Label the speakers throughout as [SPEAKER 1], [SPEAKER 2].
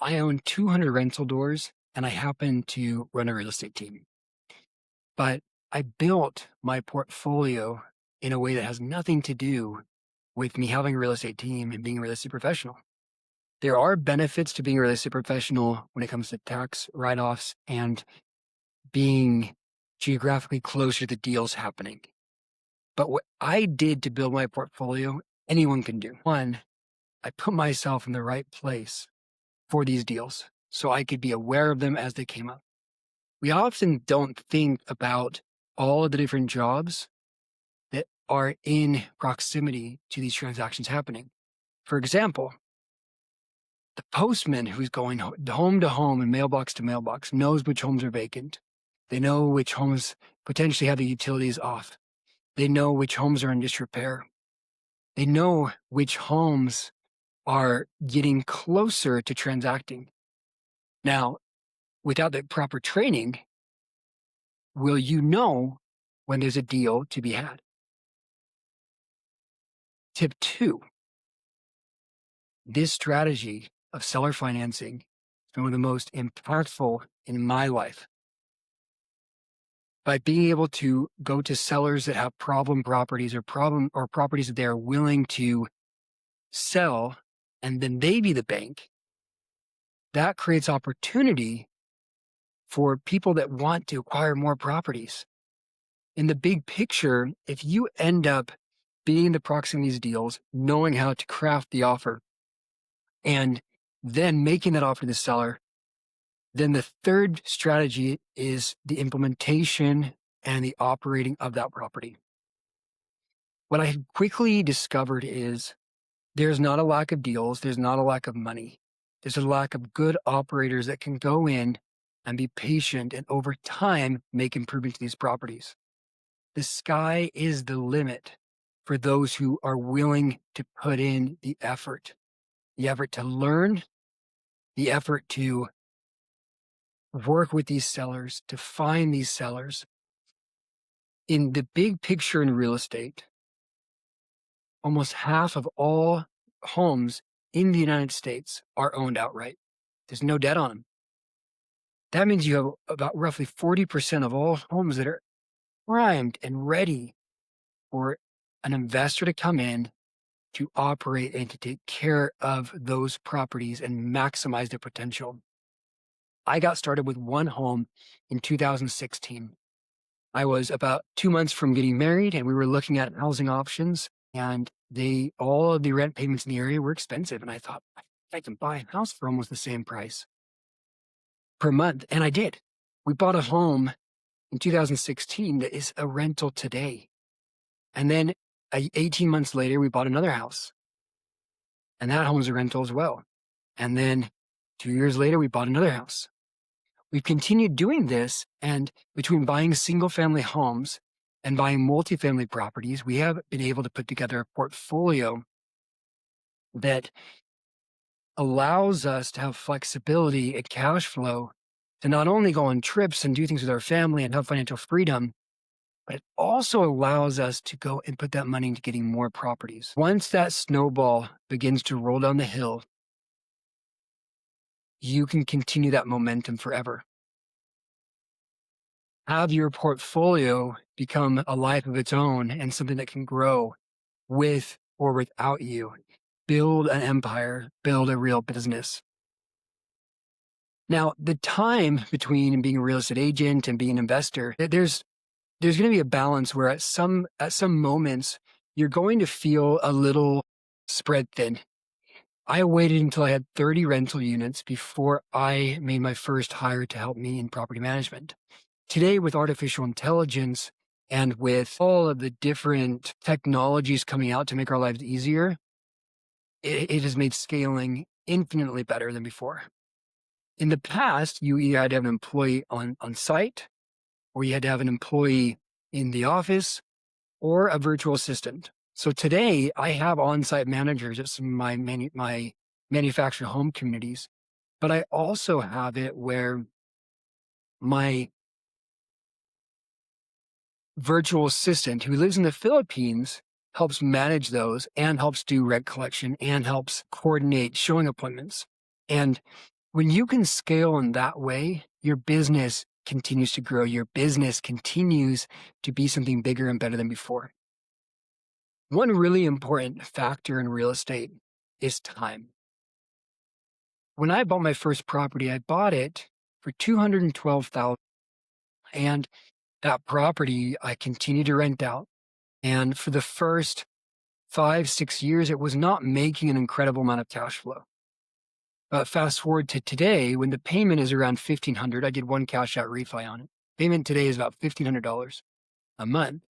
[SPEAKER 1] I own 200 rental doors and I happen to run a real estate team. But I built my portfolio in a way that has nothing to do with me having a real estate team and being a real estate professional. There are benefits to being a real estate professional when it comes to tax write-offs and being geographically closer to the deals happening. But what I did to build my portfolio, anyone can do. One, I put myself in the right place for these deals so I could be aware of them as they came up. We often don't think about all of the different jobs that are in proximity to these transactions happening. For example, the postman who's going home to home and mailbox to mailbox knows which homes are vacant. They know which homes potentially have the utilities off. They know which homes are in disrepair. They know which homes are getting closer to transacting. Now, without the proper training, will you know when there's a deal to be had? Tip 2, this strategy of seller financing has been one of the most impactful in my life. By being able to go to sellers that have problem properties or properties that they're willing to sell, and then they be the bank, that creates opportunity for people that want to acquire more properties. In the big picture, if you end up being the proxy in these deals, knowing how to craft the offer, and then making that offer to the seller, then the third strategy is the implementation and the operating of that property. What I quickly discovered is there's not a lack of deals. There's not a lack of money. There's a lack of good operators that can go in and be patient and over time make improvements to these properties. The sky is the limit for those who are willing to put in the effort to learn, the effort to work with these sellers, to find these sellers. In the big picture in real estate, almost half of all homes in the United States are owned outright. There's no debt on them. That means you have about roughly 40% of all homes that are primed and ready for an investor to come in to operate and to take care of those properties and maximize their potential. I got started with one home in 2016. I was about 2 months from getting married and we were looking at housing options, and all of the rent payments in the area were expensive. And I thought, I can buy a house for almost the same price per month. And I did. We bought a home in 2016 that is a rental today. And then 18 months later, we bought another house, and that home is a rental as well. And then 2 years later, we bought another house. We've continued doing this, and between buying single family homes and buying multifamily properties, we have been able to put together a portfolio that allows us to have flexibility and cash flow to not only go on trips and do things with our family and have financial freedom, but it also allows us to go and put that money into getting more properties. Once that snowball begins to roll down the hill, you can continue that momentum forever. Have your portfolio become a life of its own and something that can grow with or without you. Build an empire, build a real business. Now, the time between being a real estate agent and being an investor, there's going to be a balance where at some moments, you're going to feel a little spread thin. I waited until I had 30 rental units before I made my first hire to help me in property management. Today, with artificial intelligence and with all of the different technologies coming out to make our lives easier, it has made scaling infinitely better than before. In the past, you either had to have an employee on site, or you had to have an employee in the office, or a virtual assistant. So today, I have on-site managers at some of my manufactured home communities, but I also have it where my virtual assistant who lives in the Philippines helps manage those and helps do rent collection and helps coordinate showing appointments. And When you can scale in that way, your business continues to grow. Your business continues to be something bigger and better than before. One really important factor in real estate is time. When I bought my first property, I bought it for $212,000, and that property I continued to rent out. And for the first 5-6 years, it was not making an incredible amount of cash flow. But fast forward to today, when the payment is around $1,500, I did one cash out refi on it. Payment today is about $1,500 a month,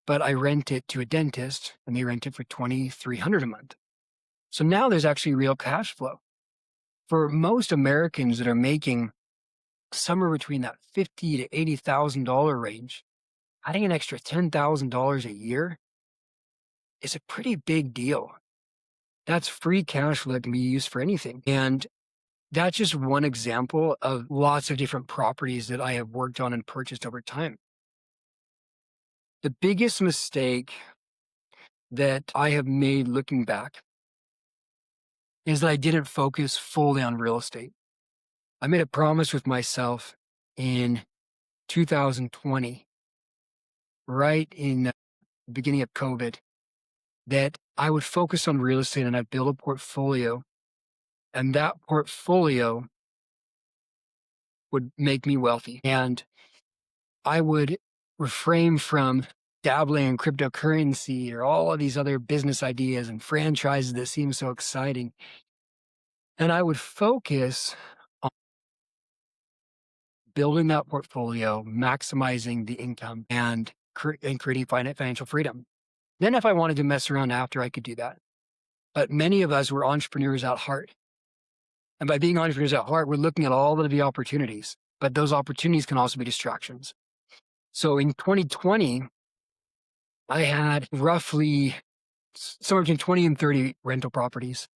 [SPEAKER 1] but I rent it to a dentist and they rent it for $2,300 a month. So now there's actually real cash flow. For most Americans that are making somewhere between that $50,000 to $80,000 range, adding an extra $10,000 a year is a pretty big deal. That's free cash flow that can be used for anything. And that's just one example of lots of different properties that I have worked on and purchased over time. The biggest mistake that I have made looking back is that I didn't focus fully on real estate. I made a promise with myself in 2020, right in the beginning of COVID, that I would focus on real estate and I'd build a portfolio, and that portfolio would make me wealthy. And I would refrain from dabbling in cryptocurrency or all of these other business ideas and franchises that seem so exciting. And I would focus on building that portfolio, maximizing the income, and creating financial freedom. Then if I wanted to mess around after, I could do that. But many of us were entrepreneurs at heart. And by being entrepreneurs at heart, we're looking at all of the opportunities, but those opportunities can also be distractions. So in 2020, I had roughly somewhere between 20 and 30 rental properties.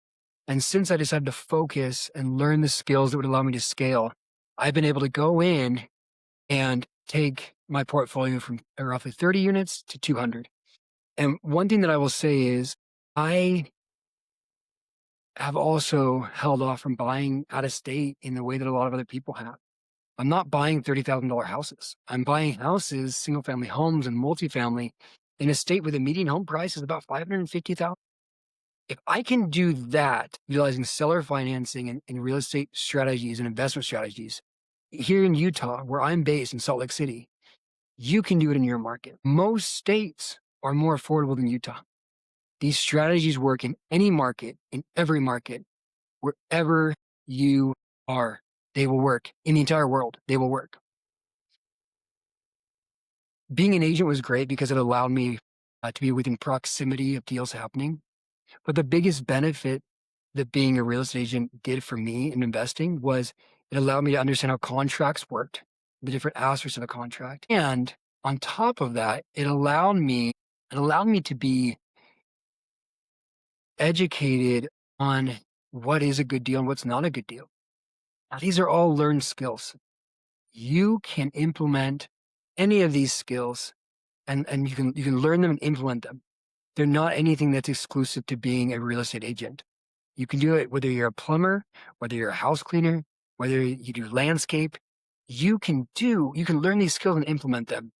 [SPEAKER 1] And since I decided to focus and learn the skills that would allow me to scale, I've been able to go in and take my portfolio from roughly 30 units to 200. And one thing that I will say is I have also held off from buying out of state in the way that a lot of other people have. I'm not buying $30,000 houses. I'm buying houses, single family homes and multifamily in a state where the median home price is about $550,000. If I can do that, utilizing seller financing and real estate strategies and investment strategies here in Utah, where I'm based in Salt Lake City, you can do it in your market. Most states are more affordable than Utah. These strategies work in any market, in every market, wherever you are. They will work in the entire world. They will work. Being an agent was great because it allowed me to be within proximity of deals happening. But the biggest benefit that being a real estate agent did for me in investing was it allowed me to understand how contracts worked, the different aspects of a contract. And on top of that, it allowed me to be educated on what is a good deal and what's not a good deal. Now, these are all learned skills. You can implement any of these skills and you can learn them and implement them. They're not anything that's exclusive to being a real estate agent. You can do it whether you're a plumber, whether you're a house cleaner, whether you do landscape. You can learn these skills and implement them.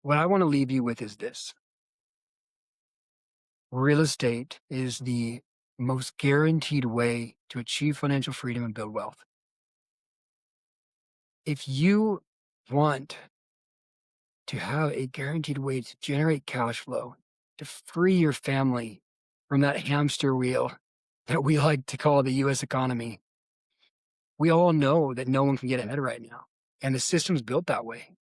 [SPEAKER 1] What I want to leave you with is this. Real estate is the most guaranteed way to achieve financial freedom and build wealth. If you want to have a guaranteed way to generate cash flow, to free your family from that hamster wheel that we like to call the US economy, we all know that no one can get ahead right now. And the system's built that way.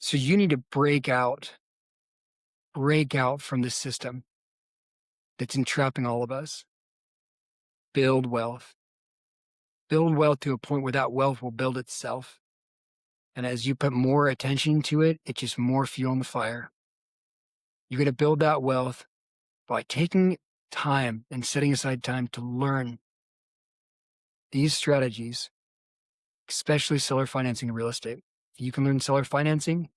[SPEAKER 1] So you need to break out from the system that's entrapping all of us. Build wealth to a point where that wealth will build itself. And as you put more attention to it, it's just more fuel on the fire. You're going to build that wealth by taking time and setting aside time to learn these strategies, especially seller financing and real estate. If you can learn seller financing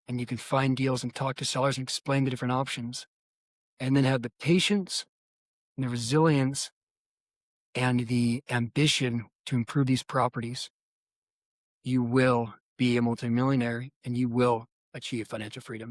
[SPEAKER 1] and you can find deals and talk to sellers and explain the different options, and then have the patience and the resilience and the ambition to improve these properties, you will be a multimillionaire and you will achieve financial freedom.